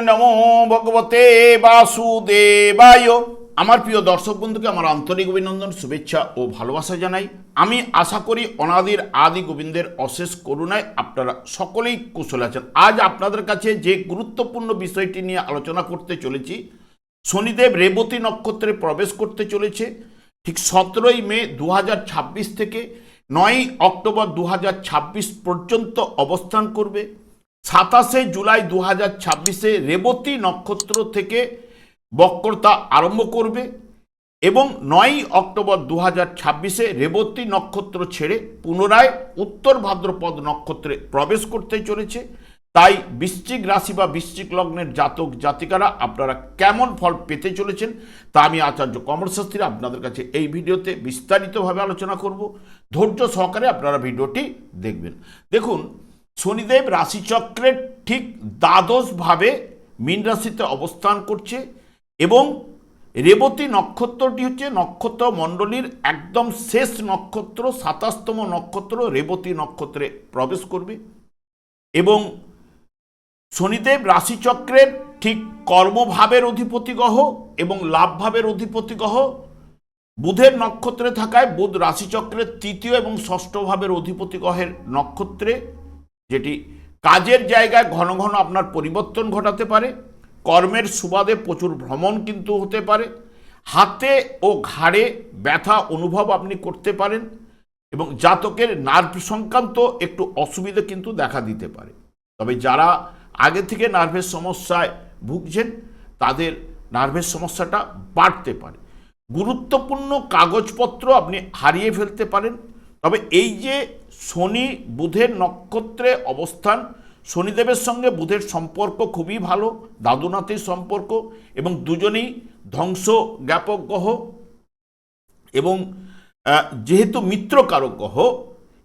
নমো ভগবতে বাসুদেবায়। আমার প্রিয় দর্শক বন্ধুকে আমার আন্তরিক অভিনন্দন, শুভেচ্ছা ও ভালোবাসা জানাই। আমি আশা করি অনাদির আদি গোবিন্দের অশেষ করুণায় আপনারা সকলেই কুশল আছেন। আজ আপনাদের কাছে যে গুরুত্বপূর্ণ বিষয়টি নিয়ে আলোচনা করতে চলেছি, শনিদেব রেবতী নক্ষত্রে প্রবেশ করতে চলেছে ঠিক 17ই মে 2026 থেকে 9ই অক্টোবর 2026 পর্যন্ত অবস্থান করবে। 27শে জুলাই 2026-এ রেবতী নক্ষত্র থেকে বক্রতা আরম্ভ করবে এবং 9ই অক্টোবর 2026-এ রেবতী নক্ষত্র ছেড়ে পুনরায় উত্তর ভাদ্রপদ নক্ষত্রে প্রবেশ করতে চলেছে। তাই বৃশ্চিক রাশি বা বৃশ্চিক লগ্নের জাতক জাতিকারা আপনারা কেমন ফল পেতে চলেছেন তা আমি আচার্য কমল শাস্ত্রী আপনাদের কাছে এই ভিডিওতে বিস্তারিতভাবে আলোচনা করব। ধৈর্য সহকারে আপনারা ভিডিওটি দেখবেন। দেখুন, শনিদেব রাশিচক্রের ঠিক দ্বাদশভাবে মীন রাশিতে অবস্থান করছে এবং রেবতী নক্ষত্রটি হচ্ছে নক্ষত্র মণ্ডলীর একদম শেষ নক্ষত্র, 27তম নক্ষত্র রেবতী নক্ষত্রে প্রবেশ করবে এবং শনিদেব রাশিচক্রের ঠিক কর্মভাবের অধিপতি গ্রহ এবং লাভভাবের অধিপতি গ্রহ বুধের নক্ষত্রে থাকায় বুধ রাশিচক্রের তৃতীয় এবং ষষ্ঠ ভাবের অধিপতি গ্রহের নক্ষত্রে, যেটি কাজের জায়গায় ঘন ঘন আপনার পরিবর্তন ঘটাতে পারে, কর্মের সুবাদে প্রচুর ভ্রমণ কিন্তু হতে পারে, হাতে ও ঘাড়ে ব্যথা অনুভব আপনি করতে পারেন এবং জাতকের নার্ভ সংক্রান্ত একটু অসুবিধা কিন্তু দেখা দিতে পারে। তবে যারা আগে থেকে নার্ভের সমস্যায় ভুগছেন তাদের নার্ভের সমস্যাটা বাড়তে পারে। গুরুত্বপূর্ণ কাগজপত্র আপনি হারিয়ে ফেলতে পারেন। তবে এই যে শনি বুধের নক্ষত্রে অবস্থান, শনিদেবের সঙ্গে বুধের সম্পর্ক খুবই ভালো, দাদুনাথের সম্পর্ক, এবং দুজনেই ধ্বংস জ্ঞাপক গ্রহ এবং যেহেতু মিত্রকারক গ্রহ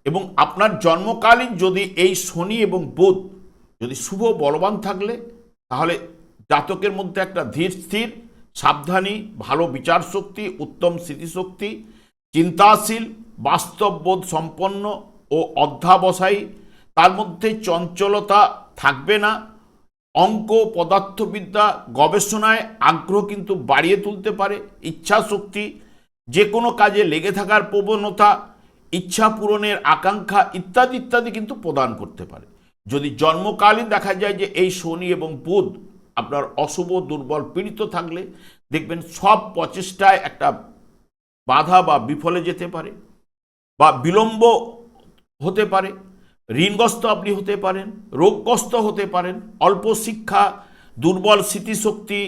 এবং আপনার জন্মকালীন যদি এই শনি এবং বুধ যদি শুভ বলবান থাকলে তাহলে জাতকের মধ্যে একটা ধীর স্থির, সাবধানী, ভালো বিচার শক্তি, উত্তম স্মৃতিশক্তি, চিন্তাশীল, বাস্তববোধ সম্পন্ন ও অধ্যাবসায়ী, তার মধ্যে চঞ্চলতা থাকবে না। অঙ্ক, পদার্থবিদ্যা, গবেষণায় আগ্রহ কিন্তু বাড়িয়ে তুলতে পারে। ইচ্ছা শক্তি, যে কোনো কাজে লেগে থাকার প্রবণতা, ইচ্ছা পূরণের আকাঙ্ক্ষা ইত্যাদি ইত্যাদি কিন্তু প্রদান করতে পারে। যদি জন্মকালীন দেখা যায় যে এই শনি এবং বুধ আপনার অশুভ, দুর্বল, পীড়িত থাকলে দেখবেন সব প্রচেষ্টায় একটা বাধা বা বিফলে যেতে পারে বা বিলম্ব হতে পারে, ঋণগ্রস্ত আপনি হতে পারেন, রোগগ্রস্ত হতে পারেন, অল্প শিক্ষা, দুর্বল স্মৃতিশক্তি,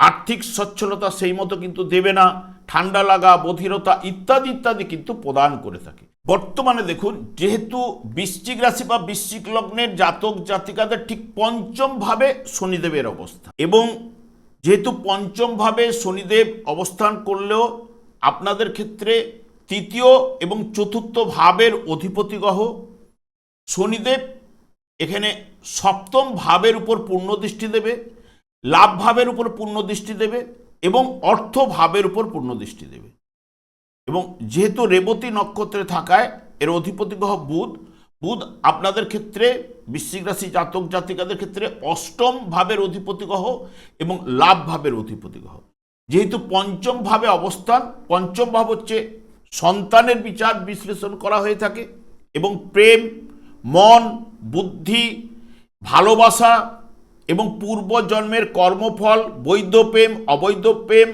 আর্থিক সচ্ছলতা সেই মতো কিন্তু দেবে না, ঠান্ডা লাগা, বধিরতা ইত্যাদি ইত্যাদি কিন্তু প্রদান করে থাকে। বর্তমানে দেখুন, যেহেতু বৃশ্চিক রাশি বা বৃশ্চিক লগ্নের জাতক জাতিকাদের ঠিক পঞ্চম ভাবে শনিদেবের অবস্থা এবং যেহেতু পঞ্চম ভাবে শনিদেব অবস্থান করলেও আপনাদের ক্ষেত্রে তৃতীয় এবং চতুর্থ ভাবের অধিপতি গ্রহ শনিদেব এখানে সপ্তম ভাবের উপর পূর্ণ দৃষ্টি দেবে, লাভ ভাবের উপর পূর্ণ দৃষ্টি দেবে এবং অর্থ ভাবের উপর পূর্ণ দৃষ্টি দেবে। এবং যেহেতু রেবতী নক্ষত্রে থাকায় এর অধিপতি গ্রহ বুধ, বুধ আপনাদের ক্ষেত্রে বৃশ্চিক রাশি জাতক জাতিকাদের ক্ষেত্রে অষ্টম ভাবের অধিপতি গ্রহ এবং লাভ ভাবের অধিপতি গ্রহ। যেহেতু পঞ্চম ভাবে অবস্থান, পঞ্চম ভাব হচ্ছে সন্তানের বিচার বিশ্লেষণ করা হয়ে থাকে এবং প্রেম, মন, বুদ্ধি, ভালোবাসা এবং পূর্বজন্মের কর্মফল, বৈধ প্রেম, অবৈধ প্রেম,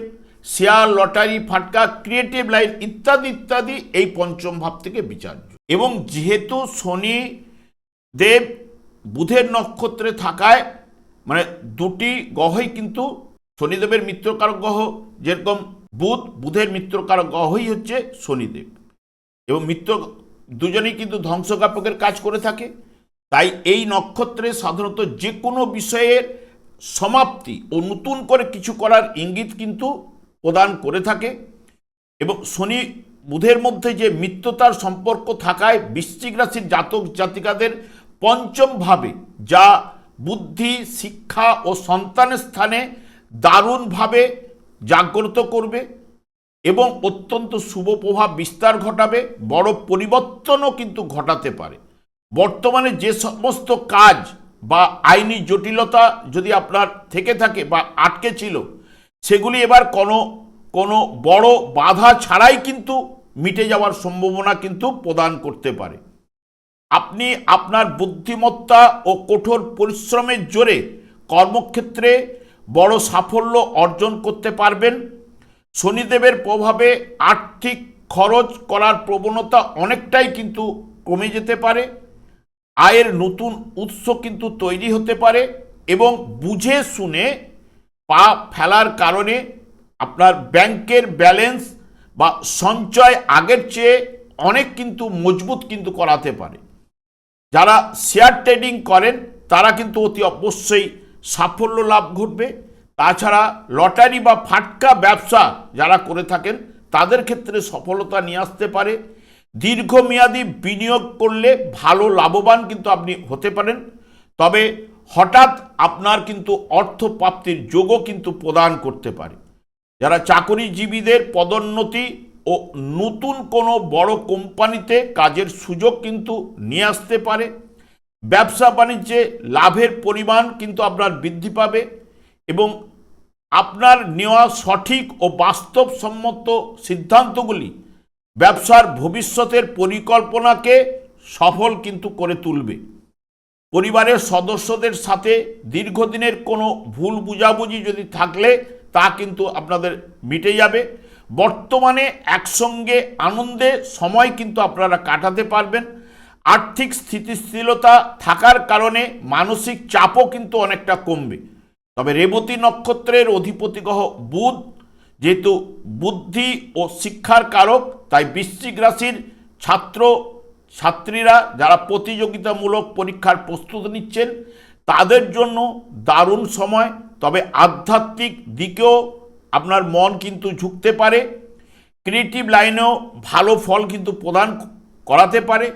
শেয়ার, লটারি, ফাটকা, ক্রিয়েটিভ লাইন ইত্যাদি ইত্যাদি এই পঞ্চম ভাব থেকে বিচার্য। এবং যেহেতু শনি দেব বুধের নক্ষত্রে থাকায় মানে দুটি গ্রহই কিন্তু শনিদেবের মিত্রকারক গ্রহ, যেরকম বুধ, বুধের মিত্রকারক গ্রহই হচ্ছে শনিদেব এবং মিত্র দুজনেই কিন্তু ধ্বংসজ্ঞাপকের কাজ করে থাকে। তাই এই নক্ষত্রে সাধারণত যে কোনো বিষয়ের সমাপ্তি ও নতুন করে কিছু করার ইঙ্গিত কিন্তু প্রদান করে থাকে এবং শনি বুধের মধ্যে যে মিত্রতার সম্পর্ক থাকায় বৃশ্চিক রাশির জাতক জাতিকাদের পঞ্চম ভাবে যা বুদ্ধি, শিক্ষা ও সন্তানের স্থানে দারুণভাবে জাগ্রত করবে এবং অত্যন্ত শুভ প্রভাব বিস্তার ঘটাবে, বড় পরিবর্তনও কিন্তু ঘটাতে পারে। বর্তমানে যে সমস্ত কাজ বা আইনি জটিলতা যদি আপনার থেকে থাকে বা আটকে ছিল, সেগুলি এবার কোনো বড় বাধা ছাড়াই কিন্তু মিটে যাওয়ার সম্ভাবনা কিন্তু প্রদান করতে পারে। আপনি আপনার বুদ্ধিমত্তা ও কঠোর পরিশ্রমের জোরে কর্মক্ষেত্রে বড় সাফল্য অর্জন করতে পারবেন। শনিদেবের প্রভাবে আর্থিক খরচ করার প্রবণতা অনেকটাই কিন্তু কমে যেতে পারে। আয়ের নতুন উৎস কিন্তু তৈরি হতে পারে এবং বুঝে শুনে পা ফেলার কারণে আপনার ব্যাংকের ব্যালেন্স বা সঞ্চয় আগের চেয়ে অনেক কিন্তু মজবুত কিন্তু করাতে পারে। যারা শেয়ার ট্রেডিং করেন তারা কিন্তু অতি অবশ্যই সাফল্য লাভ ঘটবে। তাছাড়া লটারি বা ফাটকা ব্যবসা যারা করে থাকেন তাদের ক্ষেত্রে সফলতা নিয়ে আসতে পারে। দীর্ঘমেয়াদী বিনিয়োগ করলে ভালো লাভবান কিন্তু আপনি হতে পারেন, তবে হঠাৎ আপনার কিন্তু অর্থ প্রাপ্তির যোগও কিন্তু প্রদান করতে পারে। যারা চাকরিজীবীদের পদোন্নতি ও নতুন কোনো বড় কোম্পানিতে কাজের সুযোগ কিন্তু নিয়ে আসতে পারে। ব্যবসা বাণিজ্যে লাভের পরিমাণ কিন্তু আপনার বৃদ্ধি পাবে এবং আপনার নেওয়া সঠিক ও বাস্তবসম্মত সিদ্ধান্তগুলি ব্যবসার ভবিষ্যতের পরিকল্পনাকে সফল কিন্তু করে তুলবে। পরিবারের সদস্যদের সাথে দীর্ঘদিনের কোনো ভুল বুঝাবুঝি যদি থাকলে তা কিন্তু আপনাদের মিটে যাবে। বর্তমানে একসঙ্গে আনন্দে সময় কিন্তু আপনারা কাটাতে পারবেন। আর্থিক স্থিতিশীলতা থাকার কারণে মানসিক চাপও কিন্তু অনেকটা কমবে। তবে রেবতী নক্ষত্রের অধিপতি গ্রহ বুধ যেহেতু বুদ্ধি ও শিক্ষার কারক, তাই বৃশ্চিক রাশির ছাত্রীরা যারা প্রতিযোগিতামূলক পরীক্ষার প্রস্তুতি নিচ্ছেন তাদের জন্য দারুণ সময়। তবে আধ্যাত্মিক দিকেও আপনার মন কিন্তু ঝুঁকতে পারে। ক্রিয়েটিভ লাইনেও ভালো ফল কিন্তু প্রদান করাতে পারে।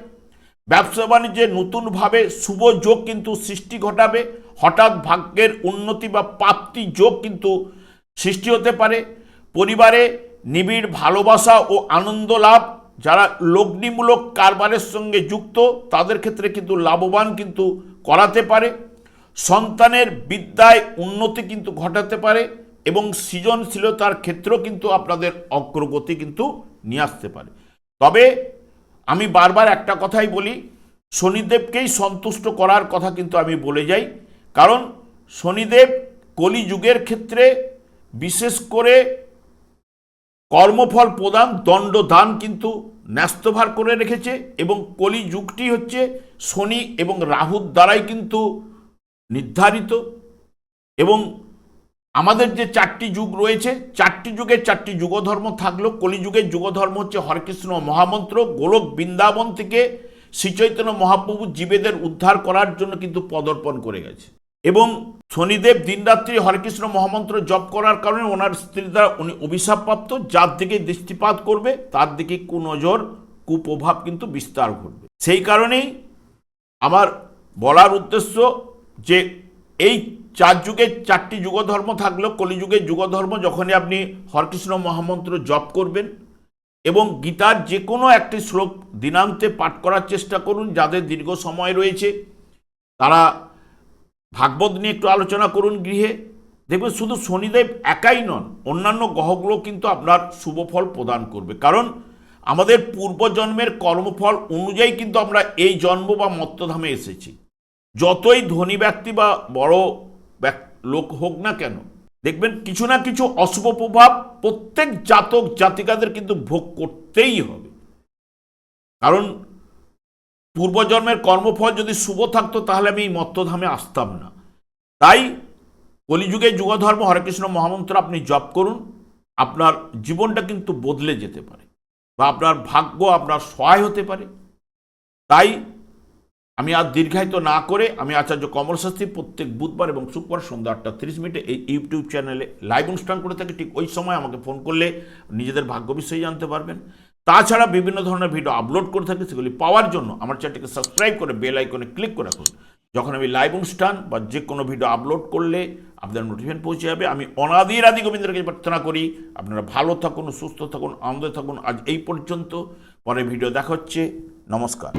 ব্যবসা বাণিজ্যে নতুনভাবে শুভ যোগ কিন্তু সৃষ্টি ঘটাবে। হঠাৎ ভাগ্যের উন্নতি বা প্রাপ্তি যোগ কিন্তু সৃষ্টি হতে পারে। পরিবারে নিবিড় ভালোবাসা ও আনন্দ লাভ। যারা লগ্নিমূলক কারবারের সঙ্গে যুক্ত তাদের ক্ষেত্রে কিন্তু লাভবান কিন্তু করাতে পারে। সন্তানের বিদ্যায় উন্নতি কিন্তু ঘটাতে পারে এবং সৃজনশীলতার ক্ষেত্রেও কিন্তু আপনাদের অগ্রগতি কিন্তু নিয়ে আসতে পারে। তবে আমি বারবার একটা কথাই বলি, শনিদেবকেই সন্তুষ্ট করার কথা কিন্তু আমি বলে যাই, কারণ শনিদেব কলিযুগের ক্ষেত্রে বিশেষ করে কর্মফল প্রদান দণ্ডদান কিন্তু ন্যস্তভার করে রেখেছে এবং কলিযুগটি হচ্ছে শনি এবং রাহুর দ্বারাই কিন্তু নির্ধারিত। এবং আমাদের যে 4টি যুগ রয়েছে, 4টি যুগের 4টি যুগধর্ম থাকলেও কলিযুগের যুগধর্ম হচ্ছে হরেকৃষ্ণ মহামন্ত্র। গোলক বৃন্দাবন থেকে শ্রীচৈতন্য মহাপ্রভু জীবেদের উদ্ধার করার জন্য কিন্তু পদার্পণ করে গেছে এবং শনিদেব দিনরাত্রি হরেকৃষ্ণ মহামন্ত্র জপ করার কারণে ওনার স্ত্রী দ্বারা উনি অভিশাপপ্রাপ্ত। যার দিকে দৃষ্টিপাত করবে তার দিকে কুনজর কুপ্রভাব কিন্তু বিস্তার ঘটবে। সেই কারণেই আমার বলার উদ্দেশ্য যে এই 4 যুগের 4টি যুগধর্ম থাকলেও কলিযুগের যুগধর্ম যখনই আপনি হরেকৃষ্ণ মহামন্ত্র জপ করবেন এবং গীতার যে কোনো একটি শ্লোক দিনান্তে পাঠ করার চেষ্টা করুন। যাদের দীর্ঘ সময় রয়েছে তারা ভাগবত নিয়ে একটু আলোচনা করুন গৃহে। দেখবেন শুধু শনিদেব একাই নন, অন্যান্য গ্রহগুলো কিন্তু আপনার শুভ ফল প্রদান করবে। কারণ আমাদের পূর্বজন্মের কর্মফল অনুযায়ী কিন্তু আমরা এই জন্ম বা মর্ত্যধামে এসেছি। যতই ধনী ব্যক্তি বা বড় লোক হোক না কেন, দেখবেন কিছু না কিছু অশুভ প্রভাব প্রত্যেক জাতক জাতিকাদের কিন্তু ভোগ করতেই হবে। কারণ পূর্বজন্মের কর্মফল যদি শুভ থাকতো তাহলে আমি এই মর্ত্যধামে আসতাম না। তাই কলিযুগে যুগধর্ম হরেকৃষ্ণ মহামন্ত্র আপনি জপ করুন, আপনার জীবনটা কিন্তু বদলে যেতে পারে বা আপনার ভাগ্য আপনার সহায় হতে পারে। তাই আমি আর দীর্ঘায়িত না করে আমি আচার্য কমল শাস্ত্রী প্রত্যেক বুধবার এবং শুক্রবার সন্ধ্যা 8:30 এই ইউটিউব চ্যানেলে লাইভ অনুষ্ঠান করে থাকি। ঠিক ওই সময় আমাকে ফোন করলে নিজেদের ভাগ্য বিষয়ে জানতে পারবেন। তাছাড়া বিভিন্ন ধরনের ভিডিও আপলোড করে থাকি, সেগুলি পাওয়ার জন্য আমার চ্যানেলটিকে সাবস্ক্রাইব করে বেল আইকনে ক্লিক করে রাখুন। যখন আমি লাইভ অনুষ্ঠান বা যে কোনো ভিডিও আপলোড করলে আপনাদের নোটিফিকেশন পৌঁছে যাবে। আমি অনাদির আদি গোবিন্দের কাছে প্রার্থনা করি আপনারা ভালো থাকুন, সুস্থ থাকুন, আনন্দে থাকুন। আজ এই পর্যন্ত, পরে ভিডিও দেখা হচ্ছে। নমস্কার।